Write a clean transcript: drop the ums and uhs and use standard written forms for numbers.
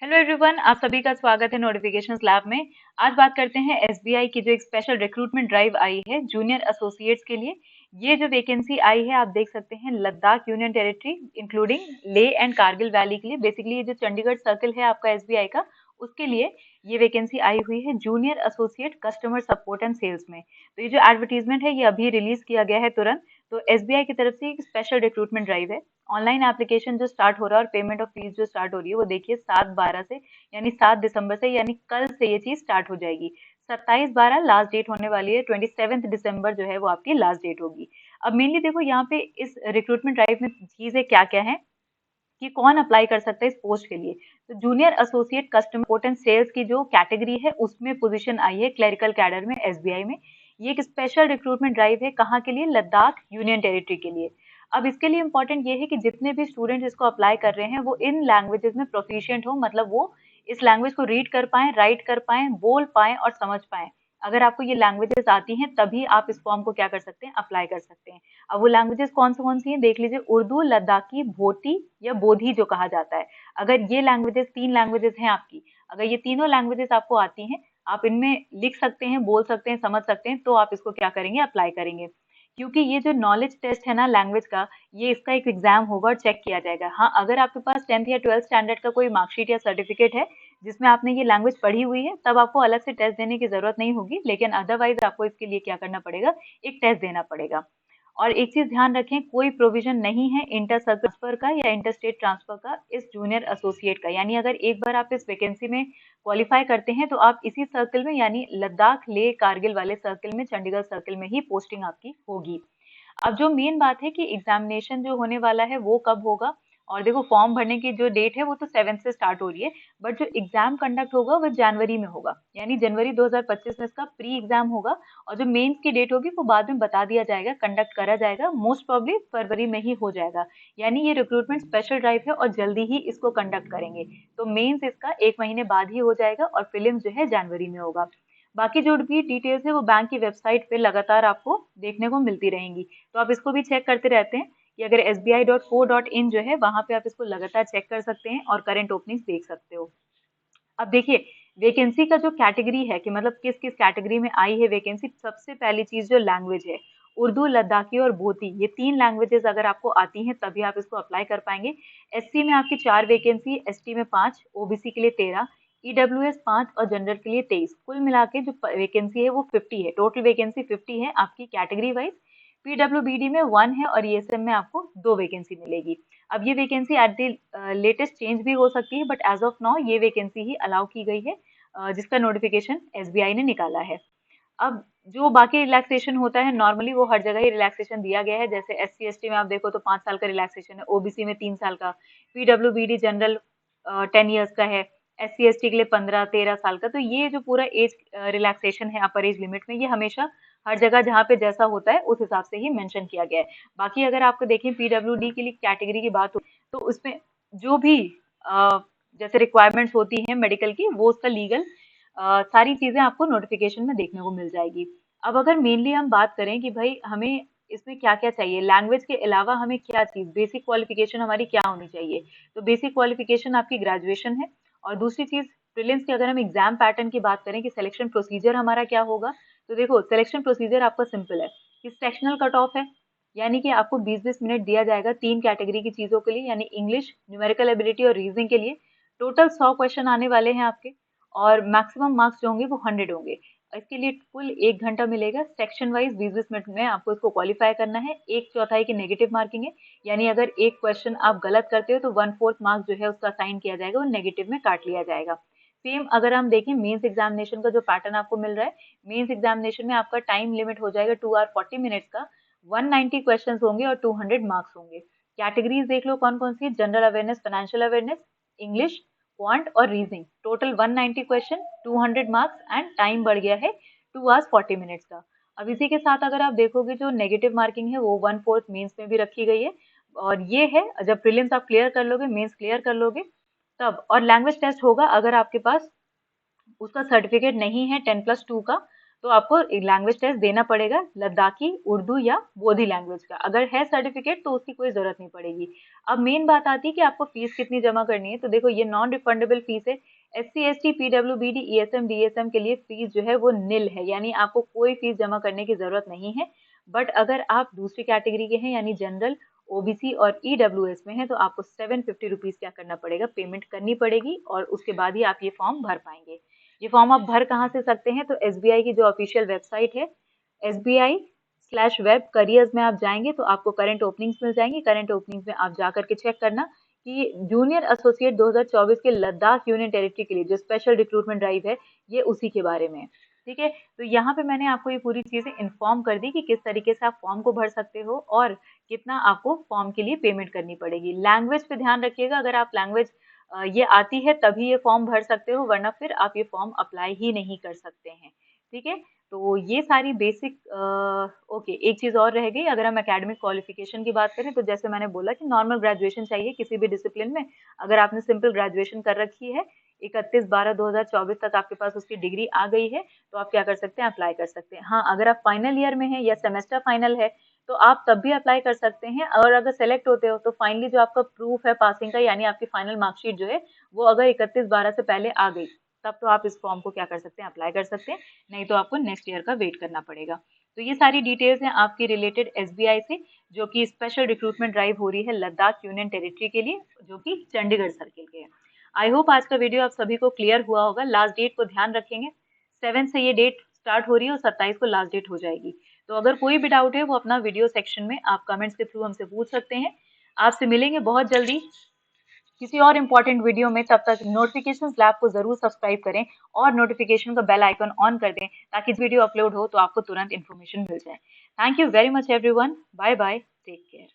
Hello everyone, आप सभी का स्वागत है नोटिफिकेशंस लैब में। आज बात करते हैं एसबीआई की जो एक स्पेशल रिक्रूटमेंट ड्राइव आई है जूनियर एसोसिएट्स के लिए। ये जो वैकेंसी आई है आप देख सकते हैं लद्दाख यूनियन टेरिटरी इंक्लूडिंग ले एंड कारगिल वैली के लिए। बेसिकली ये जो चंडीगढ़ सर्कल है आपका एसबीआई का, उसके लिए ये वैकेंसी आई हुई है junior associate customer support and sales में। तो ये जो एडवर्टीजमेंट है ये अभी रिलीज किया गया है तुरंत। तो एसबीआई की तरफ से एक स्पेशल रिक्रूटमेंट ड्राइव है। ऑनलाइन एप्लीकेशन जो स्टार्ट हो रहा है और पेमेंट ऑफ फीस जो स्टार्ट हो रही है वो देखिए 7/12 से, यानी 7 दिसंबर से, यानी कल से ये चीज स्टार्ट हो जाएगी। 27/12 लास्ट डेट होने वाली है, 27 दिसंबर जो है वो आपकी लास्ट डेट होगी। अब मेनली देखो यहाँ पे इस रिक्रूटमेंट ड्राइव में चीजें क्या क्या है कि कौन अप्लाई कर सकता है इस पोस्ट के लिए। तो junior associate customer support and sales की जो कैटेगरी है उसमें पोजीशन आई है क्लरिकल कैडर में एसबीआई में। ये एक स्पेशल रिक्रूटमेंट ड्राइव है, कहाँ के लिए? लद्दाख यूनियन टेरिटरी के लिए। अब इसके लिए इंपॉर्टेंट ये है कि जितने भी स्टूडेंट इसको अप्लाई कर रहे हैं वो इन लैंग्वेजेस में प्रोफिशिएंट हो, मतलब वो इस लैंग्वेज को रीड कर पाए, राइट कर पाए, बोल पाए और समझ पाए। अगर आपको ये लैंग्वेजेस आती हैं तभी आप इस फॉर्म को क्या कर सकते हैं, अप्लाई कर सकते हैं। अब वो लैंग्वेजेस कौन सी हैं देख लीजिए, उर्दू, लद्दाखी, भोटी या बोधी जो कहा जाता है। अगर ये लैंग्वेजेस, 3 लैंग्वेजेस हैं आपकी, अगर ये तीनों लैंग्वेजेस आपको आती हैं, आप इनमें लिख सकते हैं, बोल सकते हैं, समझ सकते हैं, तो आप इसको क्या करेंगे, अप्लाई करेंगे। क्योंकि ये जो नॉलेज टेस्ट है ना लैंग्वेज का, ये इसका एक एग्जाम होगा और चेक किया जाएगा। हाँ, अगर आपके पास 10th या 12th स्टैंडर्ड का कोई मार्कशीट या सर्टिफिकेट है जिसमें आपने ये लैंग्वेज पढ़ी हुई है, तब आपको अलग से टेस्ट देने की जरूरत नहीं होगी, लेकिन अदरवाइज आपको इसके लिए क्या करना पड़ेगा, एक टेस्ट देना पड़ेगा। और एक चीज ध्यान रखें, कोई प्रोविजन नहीं है इंटर सर्कल ट्रांसफर का या इंटर स्टेट ट्रांसफर का इस जूनियर एसोसिएट का। यानी अगर एक बार आप इस वैकेंसी में क्वालिफाई करते हैं तो आप इसी सर्कल में, यानी लद्दाख ले कारगिल वाले सर्कल में, चंडीगढ़ सर्कल में ही पोस्टिंग आपकी होगी। अब जो मेन बात है कि एग्जामिनेशन जो होने वाला है वो कब होगा, और देखो फॉर्म भरने की जो डेट है वो तो 7 से स्टार्ट हो रही है, बट जो एग्जाम कंडक्ट होगा वो जनवरी में होगा, यानी जनवरी 2025 में इसका प्री एग्जाम होगा। और जो मेंस की डेट होगी वो बाद में बता दिया जाएगा, कंडक्ट करा जाएगा, मोस्ट प्रोबेबली फरवरी में ही हो जाएगा। यानी ये रिक्रूटमेंट स्पेशल ड्राइव है और जल्दी ही इसको कंडक्ट करेंगे। तो मेंस इसका 1 महीने बाद ही हो जाएगा और प्रीलिम्स जो है जनवरी में होगा। बाकी जो भी डिटेल्स है वो बैंक की वेबसाइट पे लगातार आपको देखने को मिलती रहेंगी, तो आप इसको भी चेक करते रहते हैं कि अगर sbi.co.in जो है वहां पे आप इसको लगातार चेक कर सकते हैं और करंट ओपनिंग्स देख सकते हो। अब देखिए वैकेंसी का जो कैटेगरी है कि मतलब किस किस कैटेगरी में आई है वैकेंसी, सबसे पहली चीज जो लैंग्वेज है, उर्दू, लद्दाखी और भोती, ये 3 लैंग्वेजेस अगर आपको आती हैं तभी आप इसको अप्लाई कर पाएंगे। एससी में आपकी 4 वैकेंसी, एसटी में 5, ओबीसी के लिए 13, ईडब्ल्यूएस 5 और जनरल के लिए 23। कुल मिला के जो वैकेंसी है वो 50 है, टोटल वैकेंसी 50 है आपकी कैटेगरी वाइज। पीडब्ल्यूबीडी में 1 है और ईएसएम में आपको 2 वैकेंसी मिलेगी। अब ये vacancy at the latest change भी हो सकती है, बट एज ऑफ नाउ ये वैकेंसी ही अलाउ की गई है, जिसका नोटिफिकेशन एसबीआई ने निकाला है। अब जो बाकी रिलैक्सेशन होता है नॉर्मली वो हर जगह ही रिलैक्सेशन दिया गया है। जैसे एससी एसटी में आप देखो तो 5 साल का रिलैक्सेशन है, ओबीसी में 3 साल का, पीडब्ल्यूबीडी जनरल 10 ईयर्स का है, एससी एसटी के लिए 15-13 साल का। तो ये जो पूरा एज रिलैक्सेशन है अपर एज लिमिट में, ये हमेशा हर जगह जहाँ पे जैसा होता है उस हिसाब से ही मेंशन किया गया है। बाकी अगर आपको देखें पीडब्ल्यूडी के लिए कैटेगरी की बात हो तो उसमें जो भी अ, जैसे रिक्वायरमेंट्स होती हैं मेडिकल की, वो उसका लीगल सारी चीजें आपको नोटिफिकेशन में देखने को मिल जाएगी। अब अगर मेनली हम बात करें कि भाई हमें इसमें क्या क्या चाहिए, लैंग्वेज के अलावा हमें क्या चीज, बेसिक क्वालिफिकेशन हमारी क्या होनी चाहिए, तो बेसिक क्वालिफिकेशन आपकी ग्रेजुएशन है। और दूसरी चीज, प्रीलिम्स की अगर हम एग्जाम पैटर्न की बात करें कि सिलेक्शन प्रोसीजर हमारा क्या होगा, तो देखो सिलेक्शन प्रोसीजर आपका सिंपल है कि सेक्शनल कट ऑफ है, यानी कि आपको 20-20 मिनट दिया जाएगा 3 कैटेगरी की चीजों के लिए, यानी इंग्लिश, न्यूमेरिकल एबिलिटी और रीजनिंग के लिए। टोटल 100 क्वेश्चन आने वाले हैं आपके, और मैक्सिमम मार्क्स जो होंगे वो 100 होंगे। इसके लिए कुल 1 घंटा मिलेगा। सेक्शन वाइज 20-20 मिनट में आपको इसको क्वालिफाई करना है। 1/4 की नेगेटिव मार्किंग है, यानी अगर एक क्वेश्चन आप गलत करते हो तो 1/4 मार्क्स जो है उसका असाइन किया जाएगा, वो नेगेटिव में काट लिया जाएगा। सेम अगर हम देखें मेंस एग्जामिनेशन का जो पैटर्न आपको मिल रहा है, मेंस एग्जामिनेशन में आपका टाइम लिमिट हो जाएगा 2 आवर 40 मिनट्स का, 190 क्वेश्चन होंगे और 200 मार्क्स होंगे। कैटेगरीज देख लो कौन कौन सी है, general awareness, financial awareness, English, quant और reasoning. Total 190 question, 200 marks and time बढ़ गया है 2 आवर्स 40 मिनट्स का। अब इसी के साथ अगर आप देखोगे जो नेगेटिव मार्किंग है वो 1/4 मेंस में भी रखी गई है। और ये है जब प्रीलिम्स आप क्लियर कर लोगे, मेंस क्लियर कर लोगे तब। और लैंग्वेज टेस्ट होगा अगर आपके पास उसका सर्टिफिकेट नहीं है 10+2 का, तो आपको लैंग्वेज टेस्ट देना पड़ेगा लद्दाखी, उर्दू या बोधी लैंग्वेज का। अगर है सर्टिफिकेट तो उसकी कोई जरूरत नहीं पड़ेगी। अब मेन बात आती है कि आपको फीस कितनी जमा करनी है। तो देखो ये नॉन रिफंडेबल फीस है। SC ST PWBD ESM DSM के लिए फीस जो है वो निल है, यानी आपको कोई फीस जमा करने की जरूरत नहीं है। बट अगर आप दूसरी कैटेगरी के हैं यानी जनरल, OBC और EWS में है तो आपको 750 रुपीज क्या करना पड़ेगा, पेमेंट करनी पड़ेगी, और उसके बाद ही आप ये फॉर्म भर पाएंगे। ये फॉर्म आप भर कहाँ से सकते हैं, तो SBI की जो ऑफिशियल वेबसाइट है SBI/web करियर्स में आप जाएंगे तो आपको करंट ओपनिंग्स मिल जाएंगी। करंट ओपनिंग्स में आप जाकर के चेक करना कि जूनियर एसोसिएट 2024 के लद्दाख यूनियन टेरिटरी के लिए जो स्पेशल रिक्रूटमेंट ड्राइव है ये उसी के बारे में है। ठीक है, तो यहाँ पे मैंने आपको ये पूरी चीजें इन्फॉर्म कर दी कि किस तरीके से आप फॉर्म को भर सकते हो और कितना आपको फॉर्म के लिए पेमेंट करनी पड़ेगी। लैंग्वेज पे ध्यान रखिएगा, अगर आप लैंग्वेज ये आती है तभी ये फॉर्म भर सकते हो, वरना फिर आप ये फॉर्म अप्लाई ही नहीं कर सकते हैं। ठीक है, तो ये सारी बेसिक ओके। एक चीज और रह गई, अगर हम एकेडमिक क्वालिफिकेशन की बात करें तो जैसे मैंने बोला कि नॉर्मल ग्रेजुएशन चाहिए किसी भी डिसिप्लिन में। अगर आपने सिंपल ग्रेजुएशन कर रखी है 31/12/2024 तक आपके पास उसकी डिग्री आ गई है तो आप क्या कर सकते हैं, अप्लाई कर सकते हैं। हाँ, अगर आप फाइनल ईयर में हैं या सेमेस्टर फाइनल है तो आप तब भी अप्लाई कर सकते हैं। और अगर सेलेक्ट होते हो तो फाइनली जो आपका प्रूफ है पासिंग का, यानी आपकी फाइनल मार्कशीट जो है वो अगर 31/12 से पहले आ गई तब तो आप इस फॉर्म को क्या कर सकते हैं, अप्लाई कर सकते हैं। नहीं तो आपको नेक्स्ट ईयर का वेट करना पड़ेगा। तो ये सारी डिटेल्स हैं आपकी रिलेटेड SBI से, जो कि स्पेशल रिक्रूटमेंट ड्राइव हो रही है लद्दाख यूनियन टेरिटरी के लिए, जो कि चंडीगढ़ सर्किल के है। आई होप आज का वीडियो आप सभी को क्लियर हुआ होगा। लास्ट डेट को ध्यान रखेंगे, 7 से ये डेट स्टार्ट हो रही है और 27 को लास्ट डेट हो जाएगी। तो अगर कोई भी डाउट है वो अपना वीडियो सेक्शन में आप कमेंट्स के थ्रू हमसे पूछ सकते हैं। आपसे मिलेंगे बहुत जल्दी किसी और इम्पोर्टेंट वीडियो में। तब तक नोटिफिकेशन लैब को जरूर सब्सक्राइब करें और नोटिफिकेशन का बेल आइकन ऑन कर दें ताकि वीडियो अपलोड हो तो आपको तुरंत इन्फॉर्मेशन मिल जाए। Thank you very much everyone, bye bye, take care.